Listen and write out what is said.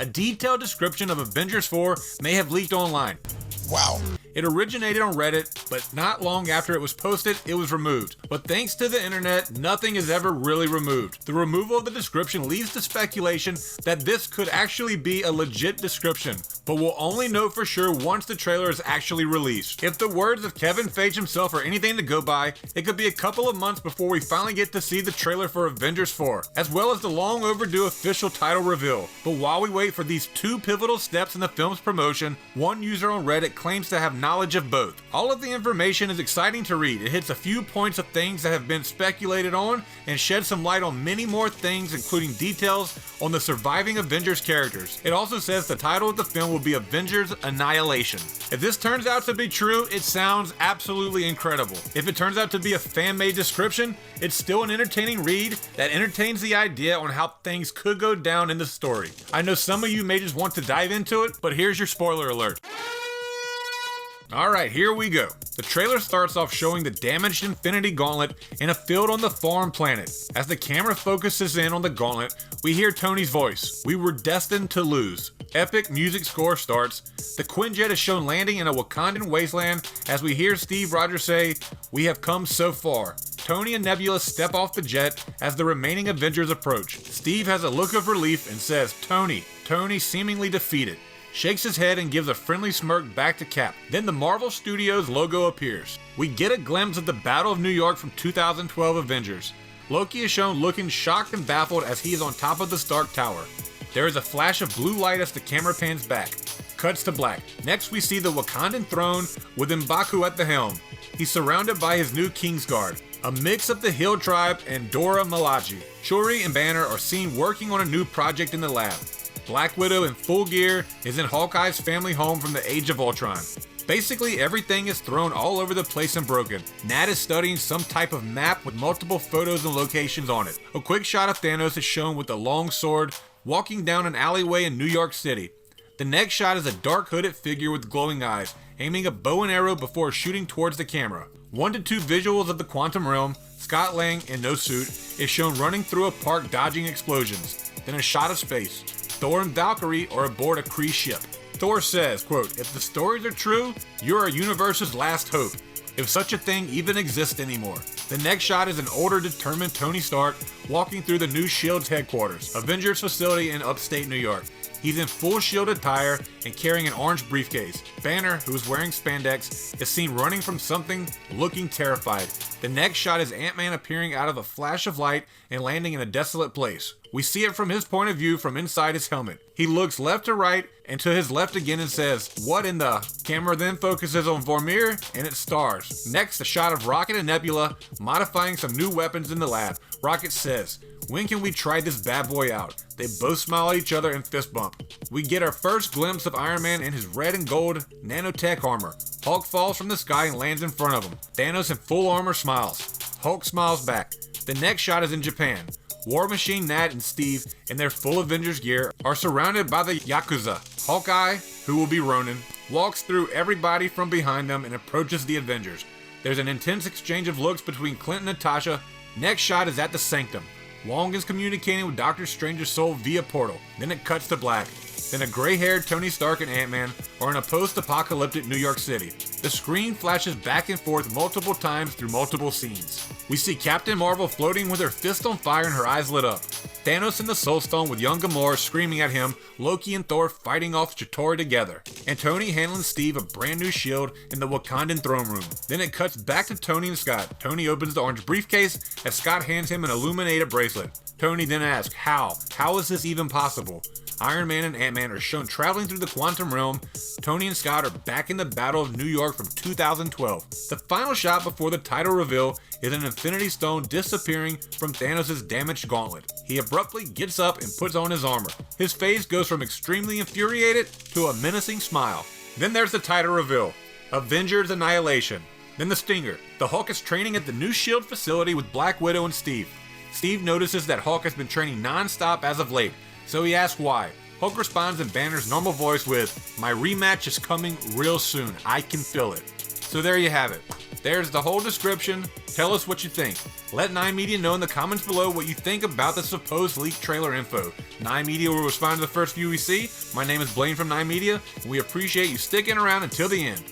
A detailed description of Avengers 4 may have leaked online. Wow. It originated on Reddit, but not long after it was posted, it was removed. But thanks to the internet, nothing is ever really removed. The removal of the description leads to speculation that this could actually be a legit description, but we'll only know for sure once the trailer is actually released. If the words of Kevin Feige himself are anything to go by, it could be a couple of months before we finally get to see the trailer for Avengers 4, as well as the long overdue official title reveal. But while we wait for these two pivotal steps in the film's promotion, one user on Reddit claims to have knowledge of both. All of the information is exciting to read. It hits a few points of things that have been speculated on and sheds some light on many more things, including details on the surviving Avengers characters. It also says the title of the film will be Avengers Annihilation. If this turns out to be true, it sounds absolutely incredible. If it turns out to be a fan-made description, it's still an entertaining read that entertains the idea on how things could go down in the story. I know some of you may just want to dive into it, but here's your spoiler alert. Alright, here we go. The trailer starts off showing the damaged Infinity Gauntlet in a field on the foreign planet. As the camera focuses in on the gauntlet, we hear Tony's voice. We were destined to lose. Epic music score starts. The Quinjet is shown landing in a Wakandan wasteland as we hear Steve Rogers say, "We have come so far." Tony and Nebula step off the jet as the remaining Avengers approach. Steve has a look of relief and says, "Tony." Tony, seemingly defeated, shakes his head and gives a friendly smirk back to Cap. Then the Marvel Studios logo appears. We get a glimpse of the Battle of New York from 2012 Avengers. Loki is shown looking shocked and baffled as he is on top of the Stark Tower. There is a flash of blue light as the camera pans back. Cuts to black. Next we see the Wakandan throne with M'Baku at the helm. He's surrounded by his new Kingsguard, a mix of the Hill Tribe and Dora Milaje. Shuri and Banner are seen working on a new project in the lab. Black Widow in full gear is in Hawkeye's family home from the Age of Ultron. Basically, everything is thrown all over the place and broken. Nat is studying some type of map with multiple photos and locations on it. A quick shot of Thanos is shown with a long sword walking down an alleyway in New York City. The next shot is a dark hooded figure with glowing eyes, aiming a bow and arrow before shooting towards the camera. 1 to 2 visuals of the quantum realm. Scott Lang, in no suit, is shown running through a park dodging explosions. Then a shot of space. Thor and Valkyrie are aboard a Kree ship. Thor says, quote, "If the stories are true, you're our universe's last hope, if such a thing even exists anymore." The next shot is an older, determined Tony Stark walking through the new S.H.I.E.L.D.'s headquarters, Avengers facility in upstate New York. He's in full S.H.I.E.L.D. attire and carrying an orange briefcase. Banner, who is wearing spandex, is seen running from something, looking terrified. The next shot is Ant-Man appearing out of a flash of light and landing in a desolate place. We see it from his point of view from inside his helmet. He looks left to right and to his left again and says, "What in the?" Camera then focuses on Vormir and it stars. Next, a shot of Rocket and Nebula modifying some new weapons in the lab. Rocket says, "When can we try this bad boy out?" They both smile at each other and fist bump. We get our first glimpse of Iron Man in his red and gold nanotech armor. Hulk falls from the sky and lands in front of him. Thanos in full armor smiles. Hulk smiles back. The next shot is in Japan. War Machine, Nat, and Steve, in their full Avengers gear, are surrounded by the Yakuza. Hawkeye, who will be Ronin, walks through everybody from behind them and approaches the Avengers. There's an intense exchange of looks between Clint and Natasha. Next shot is at the Sanctum. Wong is communicating with Doctor Strange's soul via portal. Then it cuts to black. Then a gray-haired Tony Stark and Ant-Man are in a post-apocalyptic New York City. The screen flashes back and forth multiple times through multiple scenes. We see Captain Marvel floating with her fist on fire and her eyes lit up. Thanos in the Soul Stone with young Gamora screaming at him, Loki and Thor fighting off Chitauri together, and Tony handling Steve a brand new shield in the Wakandan throne room. Then it cuts back to Tony and Scott. Tony opens the orange briefcase as Scott hands him an Illuminator bracelet. Tony then asks, "How? How is this even possible?" Iron Man and Ant-Man are shown traveling through the quantum realm. Tony and Scott are back in the Battle of New York from 2012. The final shot before the title reveal is an Infinity Stone disappearing from Thanos' damaged gauntlet. He abruptly gets up and puts on his armor. His face goes from extremely infuriated to a menacing smile. Then there's the title reveal, Avengers Annihilation. Then the stinger. The Hulk is training at the new S.H.I.E.L.D. facility with Black Widow and Steve. Steve notices that Hulk has been training non-stop as of late, so he asks why. Hulk responds in Banner's normal voice with, "My rematch is coming real soon. I can feel it." So there you have it. There's the whole description. Tell us what you think. Let 9 Media know in the comments below what you think about the supposed leaked trailer info. 9 Media will respond to the first few we see. My name is Blaine from 9 Media, and we appreciate you sticking around until the end.